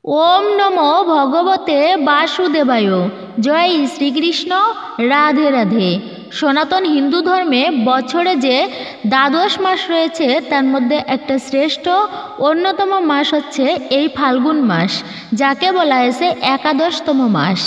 ওম নমো ভগবতে বাসুদেবায়। জয় শ্রীকৃষ্ণ। রাধে রাধে। সনাতন হিন্দু ধর্মে বছরে যে দ্বাদশ মাস রয়েছে তার মধ্যে একটা শ্রেষ্ঠ অন্যতম মাস হচ্ছে এই ফাল্গুন মাস, যাকে বলা হয়েছে একাদশতম মাস।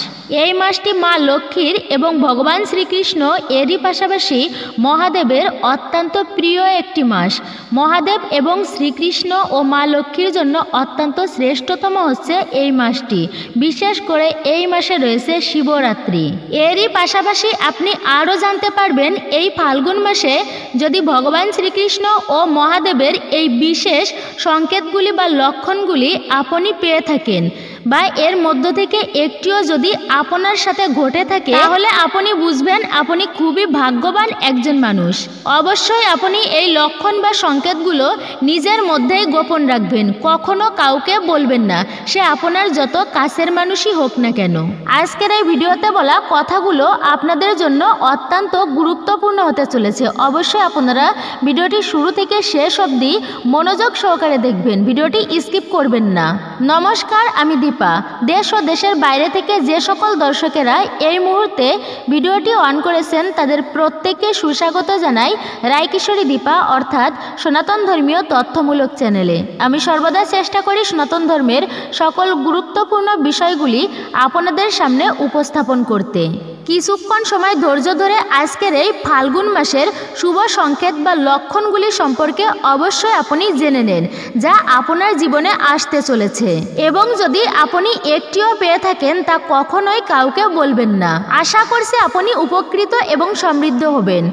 এই মাসটি মা লক্ষ্মীর এবং ভগবান শ্রীকৃষ্ণ এরই পাশাপাশি মহাদেবের অত্যন্ত প্রিয় একটি মাস। মহাদেব এবং শ্রীকৃষ্ণ ও মা লক্ষ্মীর জন্য অত্যন্ত শ্রেষ্ঠতম হচ্ছে এই মাসটি। বিশেষ করে এই মাসে রয়েছে শিবরাত্রি। এরই পাশাপাশি আপনি আরও জানতে পারবেন এই ফাল্গুন মাসে যদি ভগবান শ্রীকৃষ্ণ ও মহাদেবের এই বিশেষ সংকেতগুলি বা লক্ষণগুলি আপনি পেয়ে থাকেন বা এর মধ্য থেকে একটিও যদি আপনার সাথে ঘটে থাকে তাহলে আপনি বুঝবেন আপনি খুবই ভাগ্যবান একজন মানুষ। অবশ্যই আপনি এই লক্ষণ বা সংকেতগুলো নিজের মধ্যেই গোপন রাখবেন, কখনো কাউকে বলবেন না, সে আপনার যত কাছের মানুষই হোক না কেন। আজকের এই ভিডিওতে বলা কথাগুলো আপনাদের জন্য অত্যন্ত গুরুত্বপূর্ণ হতে চলেছে। অবশ্যই আপনারা ভিডিওটি শুরু থেকে শেষ অবধি মনোযোগ সহকারে দেখবেন, ভিডিওটি স্কিপ করবেন না। নমস্কার, আমি দীপা। দেশ ও দেশের বাইরে থেকে যে সকল দর্শকেরা এই মুহূর্তে ভিডিওটি অন করেছেন তাদের প্রত্যেককে সুস্বাগত জানাই রায়কিশোরী দীপা অর্থাৎ সনাতন ধর্মীয় তথ্যমূলক চ্যানেলে। আমি সর্বদা চেষ্টা করি সনাতন ধর্মের সকল গুরুত্বপূর্ণ বিষয়গুলি আপনাদের সামনে উপস্থাপন করতে। কিছুক্ষণ সময় ধৈর্য ধরে আজকের এই ফাল্গুন মাসের শুভ সংকেত বা লক্ষণগুলি সম্পর্কে অবশ্যই আপনি জেনে নেন, যা আপনার জীবনে আসতে চলেছে। এবং যদি আপনি একটিও পেয়ে থাকেন তা কখনোই কাউকে বলবেন না। আশা করছি আপনি উপকৃত এবং সমৃদ্ধ হবেন।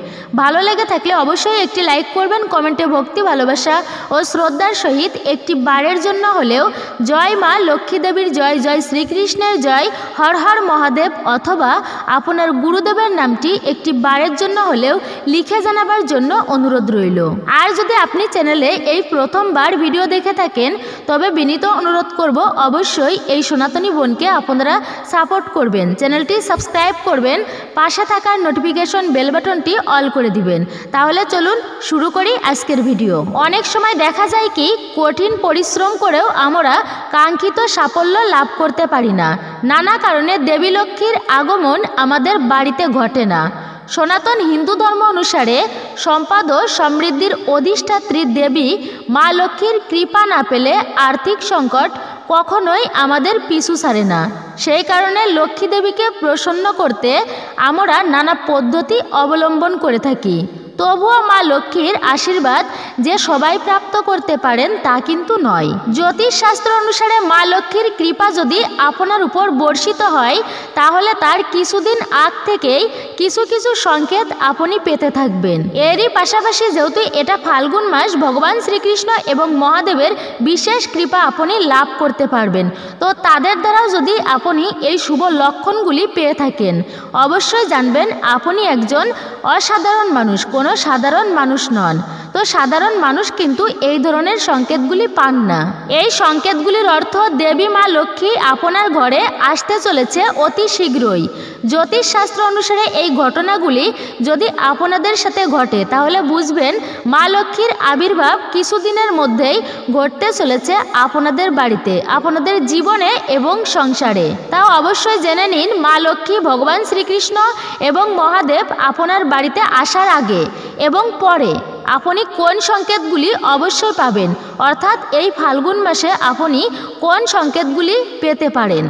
ভালো লেগে থাকলে অবশ্যই একটি লাইক করবেন, কমেন্টে ভক্তি ভালোবাসা ও শ্রদ্ধার সহিত একটি বারের জন্য হলেও জয় মা লক্ষ্মী দেবীর জয়, জয় শ্রীকৃষ্ণের জয়, হর হর মহাদেব অথবা আপনার গুরুদেবের নামটি একটি বারের জন্য হলেও লিখে জানাবার জন্য অনুরোধ রইল। আর যদি আপনি চ্যানেলে এই প্রথমবার ভিডিও দেখে থাকেন তবে বিনীত অনুরোধ করব অবশ্যই এই সনাতনী বোনকে আপনারা সাপোর্ট করবেন, চ্যানেলটি সাবস্ক্রাইব করবেন, পাশে থাকার নোটিফিকেশন বেল বাটনটি অল করে দিবেন। তাহলে চলুন শুরু করি আজকের ভিডিও। অনেক সময় দেখা যায় কি কঠিন পরিশ্রম করেও আমরা কাঙ্ক্ষিত সাফল্য লাভ করতে পারি না। নানা কারণে দেবী লক্ষ্মীর আগমন আমাদের বাড়িতে ঘটে না। সনাতন হিন্দু ধর্ম অনুসারে সম্পদ ও সমৃদ্ধির অধিষ্ঠাত্রী দেবী মা লক্ষ্মীর কৃপা না পেলে আর্থিক সংকট কখনোই আমাদের পিছু ছাড়ে না। সেই কারণে লক্ষ্মী দেবীকে প্রসন্ন করতে আমরা নানা পদ্ধতি অবলম্বন করে থাকি। তবুও মা লক্ষ্মীর আশীর্বাদ যে সবাই প্রাপ্ত করতে পারেন তা কিন্তু নয়। জ্যোতিষশাস্ত্র অনুসারে মা লক্ষ্মীর কৃপা যদি আপনার উপর বর্ষিত হয় তাহলে তার কিছুদিন আগ থেকেই কিছু কিছু সংকেত আপনি পেতে থাকবেন। এরই পাশাপাশি যেহেতু এটা ফাল্গুন মাস, ভগবান শ্রীকৃষ্ণ এবং মহাদেবের বিশেষ কৃপা আপনি লাভ করতে পারবেন। তো তাদের দ্বারাও যদি আপনি এই শুভ লক্ষণগুলি পেয়ে থাকেন অবশ্যই জানবেন আপনি একজন অসাধারণ মানুষ, কোনো সাধারণ মানুষ নন। তো সাধারণ মানুষ কিন্তু এই ধরনের সংকেতগুলি পান না। এই সংকেতগুলির অর্থ দেবী মা লক্ষ্মী আপনার ঘরে আসতে চলেছে অতি শীঘ্রই। জ্যোতিষশাস্ত্র অনুসারে এই ঘটনাগুলি যদি আপনাদের সাথে ঘটে তাহলে বুঝবেন মা লক্ষ্মীর আবির্ভাব কিছুদিনের মধ্যেই ঘটতে চলেছে আপনাদের বাড়িতে, আপনাদের জীবনে এবং সংসারে। তাও অবশ্যই জেনে নিন মা লক্ষ্মী, ভগবান শ্রীকৃষ্ণ এবং মহাদেব আপনার বাড়িতে আসার আগে এবং পরে আপনি কোন সংকেতগুলি অবশ্যই পাবেন, অর্থাৎ এই ফাল্গুন মাসে আপনি কোন সংকেতগুলি পেতে পারেন,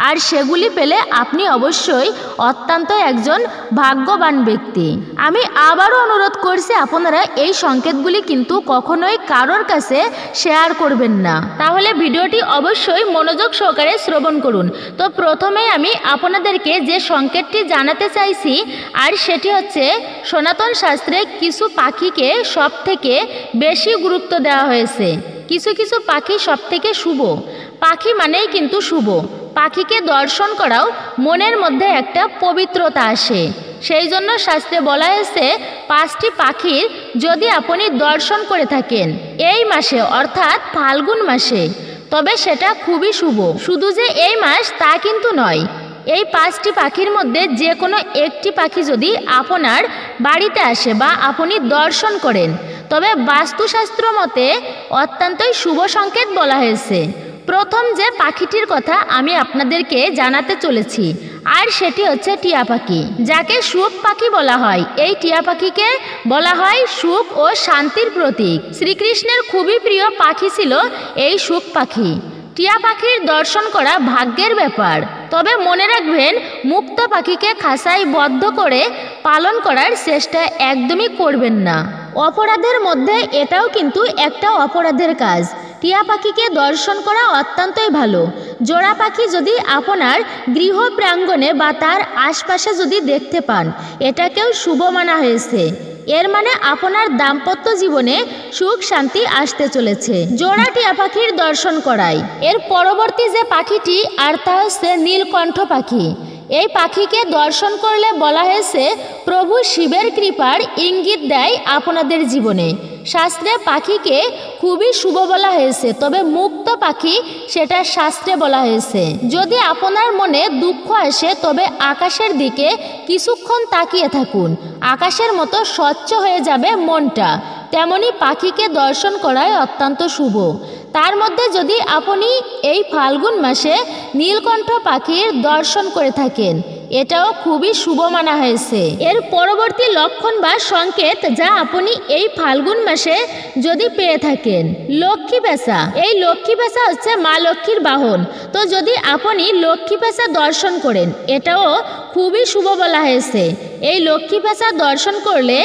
আর সেগুলি পেলে আপনি অবশ্যই অত্যন্ত একজন ভাগ্যবান ব্যক্তি। আমি আবারও অনুরোধ করছি আপনারা এই সংকেতগুলি কিন্তু কখনোই কারোর কাছে শেয়ার করবেন না। তাহলে ভিডিওটি অবশ্যই মনোযোগ সহকারে শ্রবণ করুন। তো প্রথমেই আমি আপনাদেরকে যে সংকেতটি জানাতে চাইছি আর সেটি হচ্ছে সনাতন শাস্ত্রে কিছু পাখিকে সব থেকে বেশি গুরুত্ব দেওয়া হয়েছে। কিছু কিছু পাখি সব থেকে শুভ, পাখি মানেই কিন্তু শুভ। পাখিকে দর্শন করাও মনের মধ্যে একটা পবিত্রতা আসে। সেই জন্য শাস্ত্রে বলা হয়েছে 5টি পাখির যদি আপনি দর্শন করে থাকেন এই মাসে অর্থাৎ ফাল্গুন মাসে তবে সেটা খুবই শুভ। শুধু যে এই মাস তা কিন্তু নয়, এই 5টি পাখির মধ্যে যে কোনো একটি পাখি যদি আপনার বাড়িতে আসে বা আপনি দর্শন করেন তবে বাস্তুশাস্ত্র মতে অত্যন্তই শুভ সংকেত বলা হয়েছে। প্রথম যে পাখিটির কথা আমি আপনাদেরকে জানাতে চলেছি আর সেটি হচ্ছে টিয়া পাখি, যাকে সুখ পাখি বলা হয়। এই টিয়া পাখিকে বলা হয় সুখ ও শান্তির প্রতীক। শ্রীকৃষ্ণের খুবই প্রিয় পাখি ছিল এই সুখ পাখি। টিয়া পাখির দর্শন করা ভাগ্যের ব্যাপার, তবে মনে রাখবেন মুক্ত পাখিকে খাঁচায় বদ্ধ করে পালন করার চেষ্টা একদমই করবেন না। অপরাধের মধ্যে এটাও কিন্তু একটা অপরাধের কাজ। টিয়া পাখিকে দর্শন করা অত্যন্তই ভালো। জোড়া পাখি যদি আপনার গৃহ প্রাঙ্গণে বা তার আশপাশে যদি দেখতে পান, এটাকেও শুভ মানা হয়েছে। এর মানে আপনার দাম্পত্য জীবনে সুখ শান্তি আসতে চলেছে। জোড়া টিয়া পাখির দর্শন করায়। এর পরবর্তী যে পাখিটি আর তা হচ্ছে নীলকণ্ঠ পাখি। এই পাখিকে দর্শন করলে বলা হয়েছে প্রভু শিবের কৃপার ইঙ্গিত দেয় আপনাদের জীবনে। শাস্ত্রে পাখিকে খুবই শুভ বলা হয়েছে, তবে মুক্ত পাখি সেটা শাস্ত্রে বলা হয়েছে। যদি আপনার মনে দুঃখ আসে তবে আকাশের দিকে কিছুক্ষণ তাকিয়ে থাকুন, আকাশের মতো স্বচ্ছ হয়ে যাবে মনটা। তেমনি পাখিকে দর্শন করাই অত্যন্ত শুভ। তার মধ্যে যদি আপনি এই ফাল্গুন মাসে নীলকণ্ঠ পাখির দর্শন করে থাকেন, এটাও খুবই শুভ মানা হয়েছে। এর পরবর্তী লক্ষণ বা সংকেত যা আপনি এই ফাল্গুন মাসে যদি পেয়ে থাকেন, লক্ষ্মী পেঁচা। এই লক্ষ্মী পেঁচা হচ্ছে মা লক্ষ্মীর বাহন। তো যদি আপনি লক্ষ্মী পেঁচা দর্শন করেন, এটাও খুবই শুভ বলা হয়েছে। এই লক্ষ্মী পেঁচা দর্শন করলে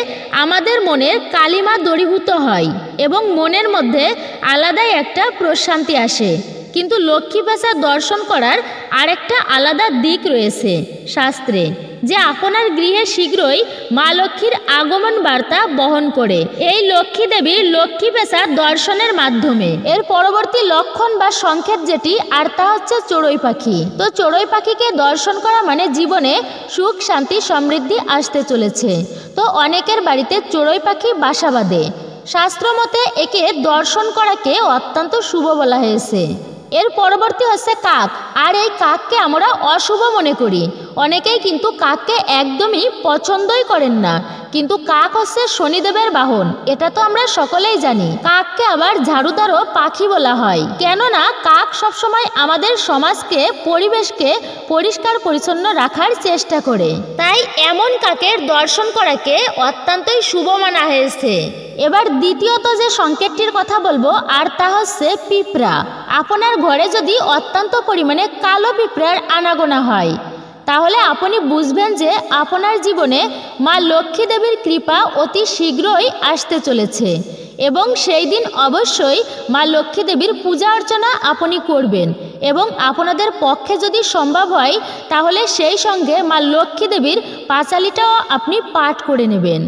আমাদের মনের কালিমা দূরীভূত হয় এবং মনের মধ্যে আলাদাই একটা প্রশান্তি আসে। কিন্তু লক্ষ্মী পেঁচা দর্শন করার আরেকটা আলাদা দিক রয়েছে শাস্ত্রে, যে আপনার গৃহে শীঘ্রই মা লক্ষ্মীর আগমন বার্তা বহন করে এই লক্ষ্মী দেবীর লক্ষ্মী পেঁচা দর্শনের মাধ্যমে। এর পরবর্তী লক্ষণ বা সংকেত যেটি আর তা হচ্ছে চড়ুই পাখি। তো চড়ুই পাখিকে দর্শন করা মানে জীবনে সুখ শান্তি সমৃদ্ধি আসতে চলেছে। তো অনেকের বাড়িতে চড়ুই পাখি বাসা বাঁধে। শাস্ত্র মতে একে দর্শন করাকে অত্যন্ত শুভ বলা হয়েছে। এর পরবর্তী হচ্ছে কাক। আর এই কাককে আমরা অশুভ মনে করি। অনেকেই কিন্তু কাককে একদমই পছন্দই করেন না, কিন্তু কাক হচ্ছে শনিদেবের বাহন, এটা তো আমরা সকলেই জানি। কাককে আবার ঝাড়ুদারও পাখি বলা হয়, কেননা কাক সবসময় আমাদের সমাজকে পরিবেশকে পরিষ্কার পরিচ্ছন্ন রাখার চেষ্টা করে। তাই এমন কাকের দর্শন করাকে অত্যন্তই শুভ মানা হয়েছে। এবার দ্বিতীয়ত যে সংকেতটির কথা বলবো আর তা হচ্ছে পিঁপড়া। আপনার ঘরে যদি অত্যন্ত পরিমাণে কালো পিঁপড়ার আনাগোনা হয়, তাহলে আপনি বুঝবেন যে আপনার জীবনে মা লক্ষ্মী দেবীর কৃপা অতি শীঘ্রই আসতে চলেছে এবং সেই দিন অবশ্যই মা লক্ষ্মী দেবীর পূজা অর্চনা আপনি করবেন এবং আপনাদের পক্ষে যদি সম্ভব হয় তাহলে সেই সঙ্গে মা লক্ষ্মী দেবীর পাঁচালিটাও আপনি পাঠ করে নেবেন।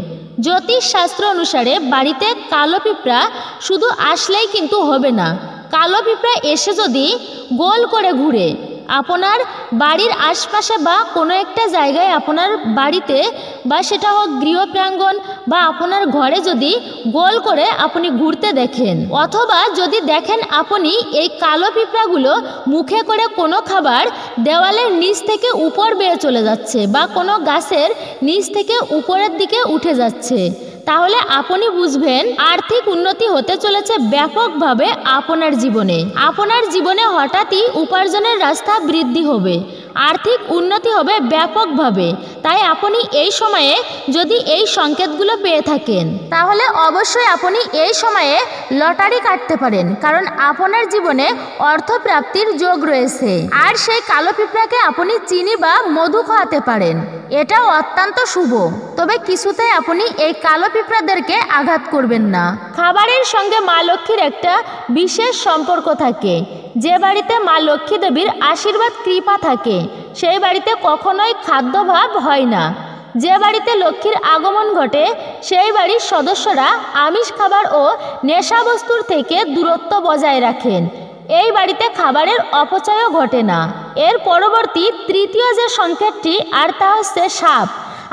জ্যোতিষ শাস্ত্র অনুসারে বাড়িতে কালো পিঁপড়া শুধু আসলেই কিন্তু হবে না। কালো পিঁপড়া এসে যদি গোল করে ঘুরে আপনার বাড়ির আশপাশে বা কোনো একটা জায়গায় আপনার বাড়িতে বা সেটা হোক গৃহ প্রাঙ্গণ বা আপনার ঘরে যদি গোল করে আপনি ঘুরতে দেখেন, অথবা যদি দেখেন আপনি এই কালো পিঁপড়াগুলো মুখে করে কোনো খাবার দেওয়ালের নিচ থেকে উপর বেয়ে চলে যাচ্ছে বা কোনো গাছের নিচ থেকে উপরের দিকে উঠে যাচ্ছে, তাহলে আপনি বুঝবেন আর্থিক উন্নতি হতে চলেছে ব্যাপকভাবে আপনার জীবনে। আপনার জীবনে হঠাৎই উপার্জনের রাস্তা বৃদ্ধি হবে, আর্থিক উন্নতি হবে ব্যাপকভাবে। তাই আপনি এই সময়ে যদি এই সংকেতগুলো পেয়ে থাকেন, তাহলে অবশ্যই আপনি এই সময়ে লটারি কাটতে পারেন, কারণ আপনার জীবনে অর্থপ্রাপ্তির যোগ রয়েছে। আর সেই কালো পিঁপড়াকে আপনি চিনি বা মধু খাওয়াতে পারেন, এটাও অত্যন্ত শুভ। তবে কিছুতেই আপনি এই কালো পিঁপড়াদেরকে আঘাত করবেন না। খাবারের সঙ্গে মা লক্ষ্মীর একটা বিশেষ সম্পর্ক থাকে। যে বাড়িতে মা লক্ষ্মী দেবীর আশীর্বাদ কৃপা থাকে সেই বাড়িতে কখনোই খাদ্যাভাব হয় না। যে বাড়িতে লক্ষ্মীর আগমন ঘটে সেই বাড়ির সদস্যরা আমিষ খাবার ও নেশাবস্তুর থেকে দূরত্ব বজায় রাখেন। এই বাড়িতে খাবারের অপচয়ও ঘটে না। এর পরবর্তী তৃতীয় যে সংকেতটি আর তা হচ্ছে সাপ।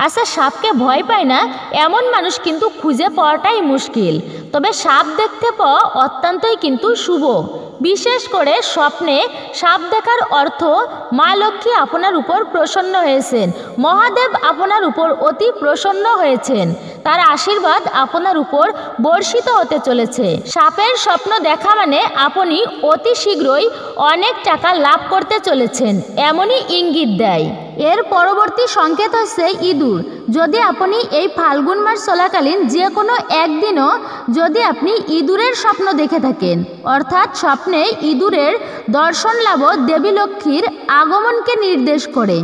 আচ্ছা, সাপকে ভয় পায় না এমন মানুষ কিন্তু খুঁজে পাওয়াটাই মুশকিল। তবে সাপ দেখতে পাওয়া অত্যন্তই কিন্তু শুভ। বিশেষ করে স্বপ্নে সাপ দেখার অর্থ মা লক্ষ্মী আপনার উপর প্রসন্ন হয়েছেন, মহাদেব আপনার উপর অতি প্রসন্ন হয়েছেন। তার আশীর্বাদ আপনার উপর বর্ষিত হতে চলেছে। সাপের স্বপ্ন দেখা মানে আপনি অতি শীঘ্রই অনেক টাকা লাভ করতে চলেছেন, এমনই ইঙ্গিত দেয়। এর পরবর্তী সংকেত হচ্ছে ইঁদুর। যদি আপনি এই ফাল্গুন মাস চলাকালীন যে কোনো একদিনও যদি আপনি ইঁদুরের স্বপ্ন দেখে থাকেন, অর্থাৎ স্বপ্নে ইঁদুরের দর্শন লাভ দেবী লক্ষ্মীর আগমনকে নির্দেশ করে।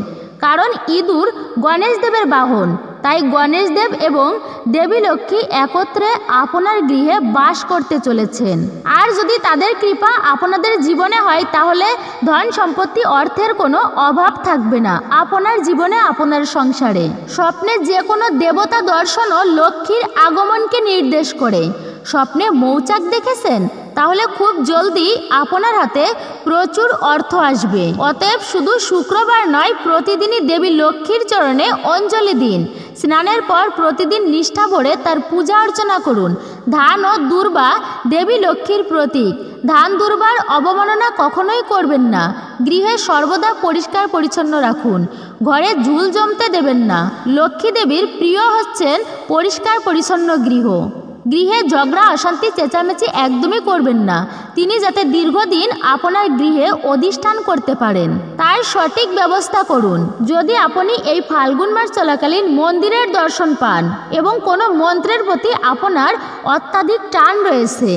কারণ ইঁদুর গণেশ দেবের বাহন, তাই গণেশ দেব এবং দেবী লক্ষ্মী একত্রে আপনার গৃহে বাস করতে চলেছেন। আর যদি তাদের কৃপা আপনাদের জীবনে হয় তাহলে ধন সম্পত্তি অর্থের কোনো অভাব থাকবে না আপনার জীবনে, আপনার সংসারে। স্বপ্নে যে কোনো দেবতা দর্শনও লক্ষ্মীর আগমনকে নির্দেশ করে। স্বপ্নে মৌচাক দেখেছেন? তাহলে খুব জলদি আপনার হাতে প্রচুর অর্থ আসবে। অতএব শুধু শুক্রবার নয়, প্রতিদিনই দেবী লক্ষ্মীর চরণে অঞ্জলি দিন। স্নানের পর প্রতিদিন নিষ্ঠা ভরে তার পূজা অর্চনা করুন। ধান ও দুর্বা দেবী লক্ষ্মীর প্রতীক। ধান দুর্বার অবমাননা কখনোই করবেন না। গৃহে সর্বদা পরিষ্কার পরিচ্ছন্ন রাখুন। ঘরে ঝুল জমতে দেবেন না। লক্ষ্মী দেবীর প্রিয় হচ্ছেন পরিষ্কার পরিচ্ছন্ন গৃহ। গৃহে ঝগড়া, অশান্তি, চেঁচামেচি একদমই করবেন না। তিনি যাতে দীর্ঘদিন আপনার গৃহে অধিষ্ঠান করতে পারেন তার সঠিক ব্যবস্থা করুন। যদি আপনি এই ফাল্গুন মাস চলাকালীন মন্দিরের দর্শন পান এবং কোনো মন্ত্রের প্রতি আপনার অত্যাধিক টান রয়েছে,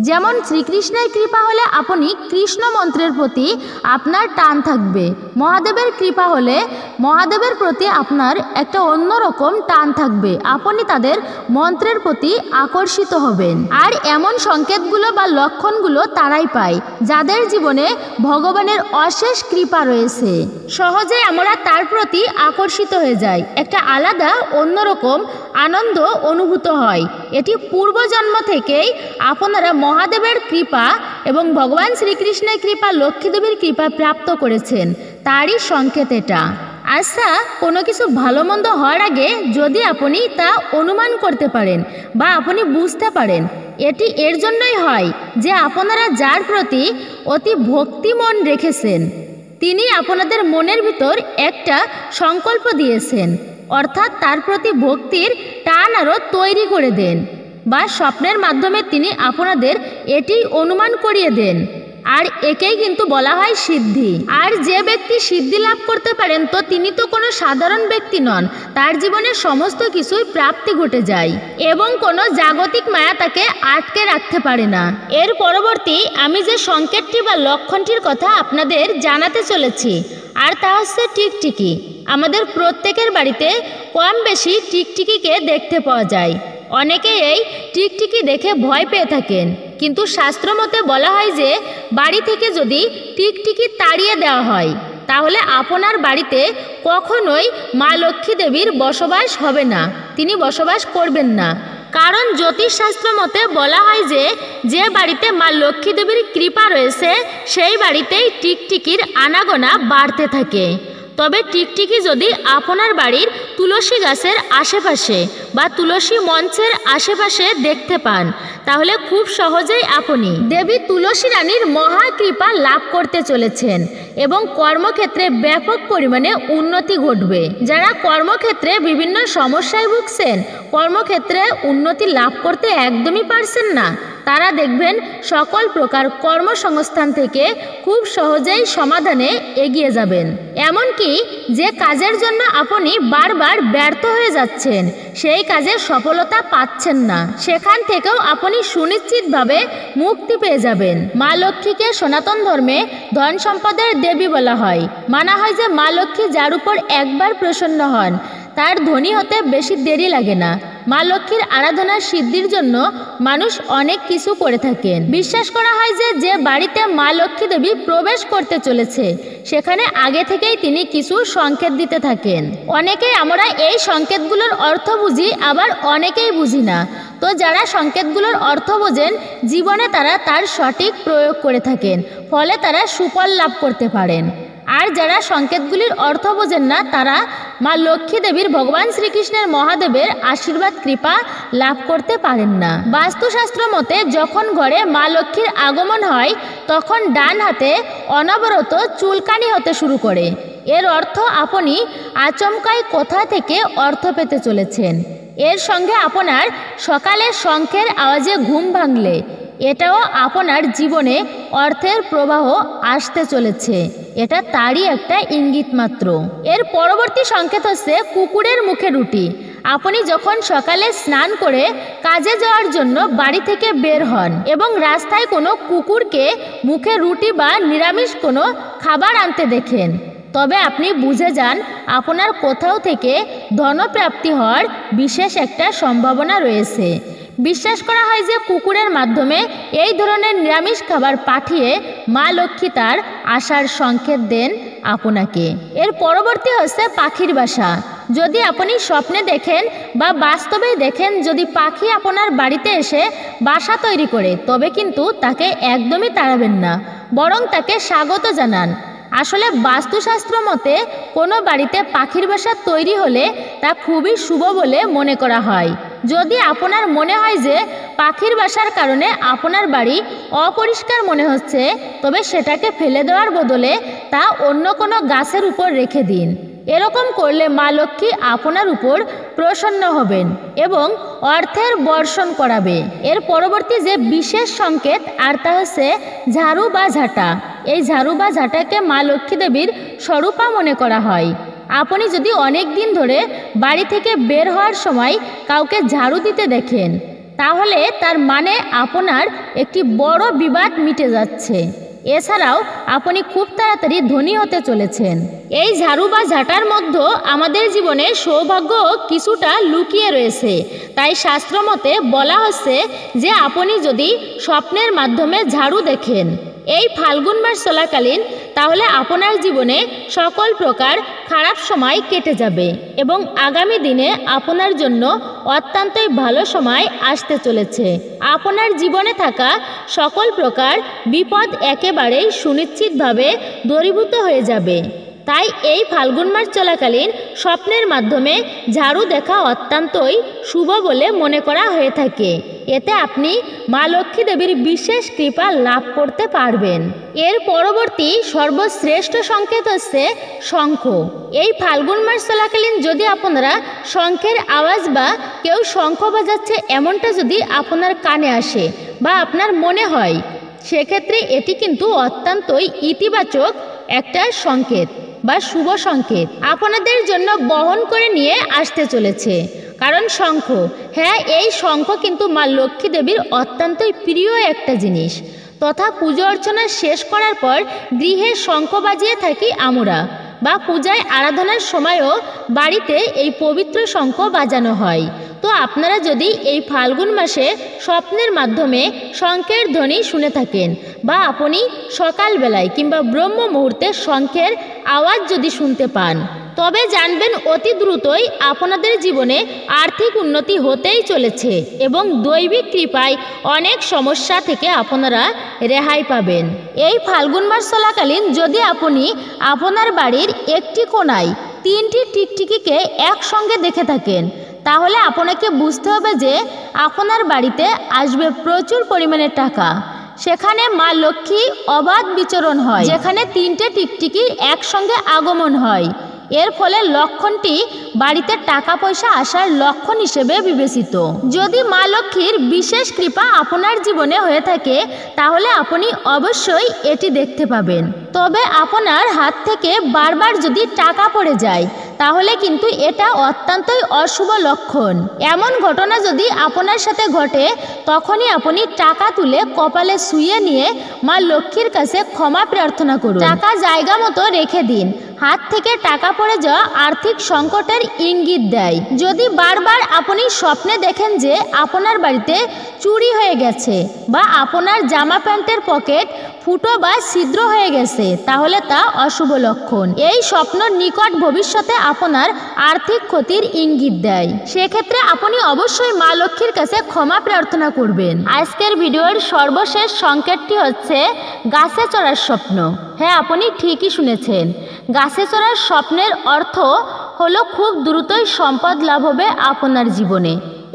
যেমন শ্রীকৃষ্ণের কৃপা হলে আপনি কৃষ্ণ মন্ত্রের প্রতি আপনার টান থাকবে, মহাদেবের কৃপা হলে মহাদেবের প্রতি আপনার একটা অন্যরকম টান থাকবে, আপনি তাদের মন্ত্রের প্রতি আকর্ষিত হবেন। আর এমন সংকেতগুলো বা লক্ষণগুলো তারাই পায় যাদের জীবনে ভগবানের অশেষ কৃপা রয়েছে। সহজে আমরা তার প্রতি আকর্ষিত হয়ে যাই। একটা আলাদা অন্যরকম আনন্দ অনুভূত হয়। এটি পূর্বজন্ম থেকেই আপনারা মহাদেবের কৃপা এবং ভগবান শ্রীকৃষ্ণের কৃপা, লক্ষ্মীদেবীর কৃপা প্রাপ্ত করেছেন, তারই সংকেত এটা। আচ্ছা, কোনো কিছু ভালো মন্দ হওয়ার আগে যদি আপনি তা অনুমান করতে পারেন বা আপনি বুঝতে পারেন, এটি এর জন্যই হয় যে আপনারা যার প্রতি অতি ভক্তি মন রেখেছেন তিনি আপনাদের মনের ভিতর একটা সংকল্প দিয়েছেন, অর্থাৎ তার প্রতি ভক্তির টান আরও তৈরি করে দেন, বা স্বপ্নের মাধ্যমে তিনি আপনাদের এটি অনুমান করিয়ে দেন। আর একেই কিন্তু বলা হয় সিদ্ধি। আর যে ব্যক্তি সিদ্ধি লাভ করতে পারেন তো তিনি তো কোনো সাধারণ ব্যক্তি নন, তার জীবনে সমস্ত কিছুই প্রাপ্তি ঘটে যায় এবং কোনো জাগতিক মায়া তাকে আটকে রাখতে পারে না। এর পরবর্তী আমি যে সংকেতটি বা লক্ষণটির কথা আপনাদের জানাতে চলেছি আর তা হচ্ছে টিকটিকি। আমাদের প্রত্যেকের বাড়িতে কম বেশি টিকটিকিকে দেখতে পাওয়া যায়। অনেকে এই টিকটিকি দেখে ভয় পেয়ে থাকেন, কিন্তু শাস্ত্রমতে বলা হয় যে বাড়ি থেকে যদি টিকটিকি তাড়িয়ে দেওয়া হয় তাহলে আপনার বাড়িতে কখনোই মা লক্ষ্মী দেবীর বসবাস হবে না, তিনি বসবাস করবেন না। কারণ জ্যোতিষশাস্ত্র মতে বলা হয় যে যে বাড়িতে মা লক্ষ্মী দেবীর কৃপা রয়েছে সেই বাড়িতেই টিকটিকির আনাগোনা বাড়তে থাকে। তবে টিকটিকি যদি আপনার বাড়ির তুলসী গাছের আশেপাশে বা তুলসী মঞ্চের আশেপাশে দেখতে পান তাহলে খুব সহজেই আপনি দেবী তুলসী রানীর মহা কৃপা লাভ করতে চলেছেন এবং কর্মক্ষেত্রে ব্যাপক পরিমাণে উন্নতি ঘটবে। যারা কর্মক্ষেত্রে বিভিন্ন সমস্যায় ভুগছেন, কর্মক্ষেত্রে উন্নতি লাভ করতে একদমই পারছেন না, তারা দেখবেন সকল প্রকার কর্মসংস্থান থেকে খুব সহজেই সমাধানে এগিয়ে যাবেন। এমনকি যে কাজের জন্য আপনি বারবার ব্যর্থ হয়ে যাচ্ছেন, সেই কাজে সফলতা পাচ্ছেন না, সেখান থেকেও আপনি সুনিশ্চিতভাবে মুক্তি পেয়ে যাবেন। মা লক্ষ্মীকে সনাতন ধর্মে ধন সম্পদের দেবী বলা হয়। মানা হয় যে মা লক্ষ্মী যার উপর একবার প্রসন্ন হন তার ধনী হতে বেশি দেরি লাগে না। মা লক্ষ্মীর আরাধনার সিদ্ধির জন্য মানুষ অনেক কিছু করে থাকেন। বিশ্বাস করা হয় যে যে বাড়িতে মা লক্ষ্মী দেবী প্রবেশ করতে চলেছে সেখানে আগে থেকেই তিনি কিছু সংকেত দিতে থাকেন। অনেকেই আমরা এই সংকেতগুলোর অর্থ বুঝি, আবার অনেকেই বুঝি না। তো যারা সংকেতগুলোর অর্থ বোঝেন জীবনে তারা তার সঠিক প্রয়োগ করে থাকেন, ফলে তারা সুফল লাভ করতে পারেন। আর যারা সংকেতগুলির অর্থ বোঝেন না তারা মা লক্ষ্মী দেবীর, ভগবান শ্রীকৃষ্ণের, মহাদেবের আশীর্বাদ কৃপা লাভ করতে পারেন না। বাস্তুশাস্ত্র মতে যখন ঘরে মা লক্ষ্মীর আগমন হয় তখন ডান হাতে অনবরত চুলকানি হতে শুরু করে। এর অর্থ আপনি আচমকাই কোথা থেকে অর্থ পেতে চলেছেন। এর সঙ্গে আপনার সকালের শঙ্খের আওয়াজে ঘুম ভাঙলে এটাও আপনার জীবনে অর্থের প্রবাহ আসতে চলেছে, এটা তারই একটা ইঙ্গিত মাত্র। এর পরবর্তী সংকেত হচ্ছে কুকুরের মুখে রুটি। আপনি যখন সকালে স্নান করে কাজে যাওয়ার জন্য বাড়ি থেকে বের হন এবং রাস্তায় কোনো কুকুরকে মুখে রুটি বা নিরামিষ কোনো খাবার আনতে দেখেন, তবে আপনি বুঝে যান আপনার কোথাও থেকে ধনপ্রাপ্তি হওয়ার বিশেষ একটা সম্ভাবনা রয়েছে। বিশ্বাস করা হয় যে কুকুরের মাধ্যমে এই ধরনের নিরামিষ খাবার পাঠিয়ে মা লক্ষ্মী তার আসার সংকেত দেন আপনাকে। এর পরবর্তী হচ্ছে পাখির বাসা। যদি আপনি স্বপ্নে দেখেন বা বাস্তবেই দেখেন যদি পাখি আপনার বাড়িতে এসে বাসা তৈরি করে, তবে কিন্তু তাকে একদমই তাড়াবেন না, বরং তাকে স্বাগত জানান। আসলে বাস্তুশাস্ত্র মতে কোনো বাড়িতে পাখির বাসা তৈরি হলে তা খুবই শুভ বলে মনে করা হয়। যদি আপনার মনে হয় যে পাখির বাসার কারণে আপনার বাড়ি অপরিষ্কার মনে হচ্ছে, তবে সেটাকে ফেলে দেওয়ার বদলে তা অন্য কোনো গাছের উপর রেখে দিন। এরকম করলে মা লক্ষ্মী আপনার উপর প্রসন্ন হবেন এবং অর্থের বর্ষণ করাবে। এর পরবর্তী যে বিশেষ সংকেত আর তা হচ্ছে ঝাড়ু বা ঝাঁটা। এই ঝাড়ু বা ঝাঁটাকে মা লক্ষ্মী দেবীর স্বরূপা মনে করা হয়। আপনি যদি অনেক দিন ধরে বাড়ি থেকে বের হওয়ার সময় কাউকে ঝাড়ু দিতে দেখেন, তাহলে তার মানে আপনার একটি বড় বিবাদ মিটে যাচ্ছে। এছাড়াও আপনি খুব তাড়াতাড়ি ধনী হতে চলেছেন। এই ঝাড়ু বা ঝাঁটার মধ্যে আমাদের জীবনে সৌভাগ্য কিছুটা লুকিয়ে রয়েছে। তাই শাস্ত্রমতে বলা হচ্ছে যে আপনি যদি স্বপ্নের মাধ্যমে ঝাড়ু দেখেন এই ফাল্গুন মাস চলাকালীন, তাহলে আপনার জীবনে সকল প্রকার খারাপ সময় কেটে যাবে এবং আগামী দিনে আপনার জন্য অত্যন্তই ভালো সময় আসতে চলেছে। আপনার জীবনে থাকা সকল প্রকার বিপদ একেবারেই সুনিশ্চিতভাবে দূরীভূত হয়ে যাবে। তাই এই ফাল্গুন মাস চলাকালীন স্বপ্নের মাধ্যমে ঝাড়ু দেখা অত্যন্তই শুভ বলে মনে করা হয়ে থাকে। এতে আপনি মা লক্ষ্মী দেবীর বিশেষ কৃপা লাভ করতে পারবেন। এর পরবর্তী সর্বশ্রেষ্ঠ সংকেত হচ্ছে শঙ্খ। এই ফাল্গুন মাস চলাকালীন যদি আপনারা শঙ্খের আওয়াজ বা কেউ শঙ্খ বাজাচ্ছে এমনটা যদি আপনার কানে আসে বা আপনার মনে হয়, সেক্ষেত্রে এটি কিন্তু অত্যন্তই ইতিবাচক একটা সংকেত বা শুভ সংকেত আপনাদের জন্য বহন করে নিয়ে আসতে চলেছে। কারণ শঙ্খ, হ্যাঁ, এই শঙ্খ কিন্তু মা লক্ষ্মী দেবীর অত্যন্তই প্রিয় একটা জিনিস। তথা পুজো অর্চনা শেষ করার পর গৃহে শঙ্খ বাজিয়ে থাকি আমরা, বা পূজায় আরাধনার সময়ও বাড়িতে এই পবিত্র শঙ্খ বাজানো হয়। তো আপনারা যদি এই ফাল্গুন মাসে স্বপ্নের মাধ্যমে শঙ্খের ধ্বনি শুনে থাকেন বা আপনি সকালবেলায় কিংবা ব্রহ্ম মুহূর্তে শঙ্খের আওয়াজ যদি শুনতে পান, তবে জানবেন অতি দ্রুতই আপনাদের জীবনে আর্থিক উন্নতি হতেই চলেছে এবং দৈবিক কৃপায় অনেক সমস্যা থেকে আপনারা রেহাই পাবেন। এই ফাল্গুন মাস চলাকালীন যদি আপনি আপনার বাড়ির একটি কোণায় 3টি টিকটিকিকে একসঙ্গে দেখে থাকেন, তাহলে আপনাকে বুঝতে হবে যে আপনার বাড়িতে আসবে প্রচুর পরিমাণে টাকা। সেখানে মা লক্ষ্মী অবাধ বিচরণ হয়, যেখানে 3টে টিকটিকির একসঙ্গে আগমন হয়। এর ফলে লক্ষণটি বাড়িতে টাকা পয়সা আসার লক্ষণ হিসেবে বিবেচিত। যদি মা লক্ষ্মীর বিশেষ কৃপা আপনার জীবনে হয়ে থাকে, তাহলে আপনি অবশ্যই এটি দেখতে পাবেন। তবে আপনার হাত থেকে বারবার যদি টাকা পড়ে যায়, তাহলে কিন্তু এটা অত্যন্তই অশুভ লক্ষণ। এমন ঘটনা যদি আপনার সাথে ঘটে, তখনই আপনি টাকা তুলে কপালে শুইয়ে নিয়ে মা লক্ষ্মীর কাছে ক্ষমা প্রার্থনা করুন। টাকা জায়গা মতো রেখে দিন। হাত থেকে টাকা পড়ে যাওয়া আর্থিক সংকটের ইঙ্গিত দেয়। যদি বারবার আপনি স্বপ্নে দেখেন যে আপনার বাড়িতে চুরি হয়ে গেছে বা আপনার জামা প্যান্টের পকেট ফুটো বা ছিদ্র হয়ে গেছে, তাহলে তা অশুভ লক্ষণ। এই স্বপ্ন নিকট ভবিষ্যতে আপনার আর্থিক ক্ষতির ইঙ্গিত দেয়। সেক্ষেত্রে আপনি অবশ্যই মা লক্ষ্মীর কাছে ক্ষমা প্রার্থনা করবেন। আজকের ভিডিওর সর্বশেষ সংকেতটি হচ্ছে গাছে চড়ার স্বপ্ন। হ্যাঁ, আপনি ঠিকই শুনেছেন। গাছে চড়ার স্বপ্নের অর্থ হলো খুব দ্রুতই সম্পদ লাভ হবে আপনার জীবনে।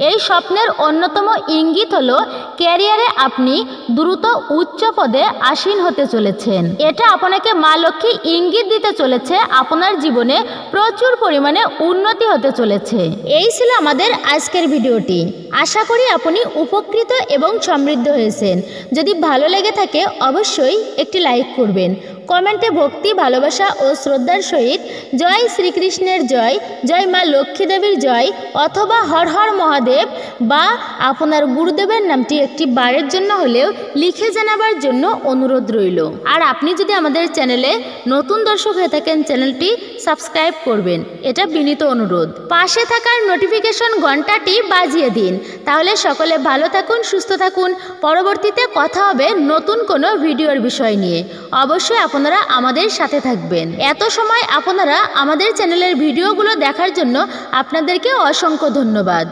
এই স্বপ্নের অন্যতম ইঙ্গিত হলো ক্যারিয়ারে আপনি দ্রুত উচ্চ পদে আসীন হতে চলেছেন। এটা আপনাকে মা লক্ষ্মী ইঙ্গিত দিতে চলেছে আপনার জীবনে প্রচুর পরিমাণে উন্নতি হতে চলেছে। এই ছিল আমাদের আজকের ভিডিওটি। আশা করি আপনি উপকৃত এবং সমৃদ্ধ হয়েছেন। যদি ভালো লেগে থাকে অবশ্যই একটি লাইক করবেন। কমেন্টে ভক্তি, ভালোবাসা ও শ্রদ্ধার সহিত জয় শ্রীকৃষ্ণের জয়, জয় মা লক্ষ্মী দেবীর জয় অথবা হর হর মহাদেব বা আপনার গুরুদেবের নামটি একটি বারের জন্য হলেও লিখে জানাবার জন্য অনুরোধ রইল। আর আপনি যদি আমাদের চ্যানেলে নতুন দর্শক হয়ে থাকেন চ্যানেলটি সাবস্ক্রাইব করবেন, এটা বিনীত অনুরোধ। পাশে থাকার নোটিফিকেশন ঘন্টাটি বাজিয়ে দিন, তাহলে সকলে ভালো থাকুন, সুস্থ থাকুন। পরবর্তীতে কথা হবে নতুন কোনো ভিডিওর বিষয় নিয়ে। অবশ্যই আপনারা আমাদের সাথে থাকবেন। এত সময় আপনারা আমাদের চ্যানেলের ভিডিওগুলো দেখার জন্য আপনাদেরকে অসংখ্য ধন্যবাদ।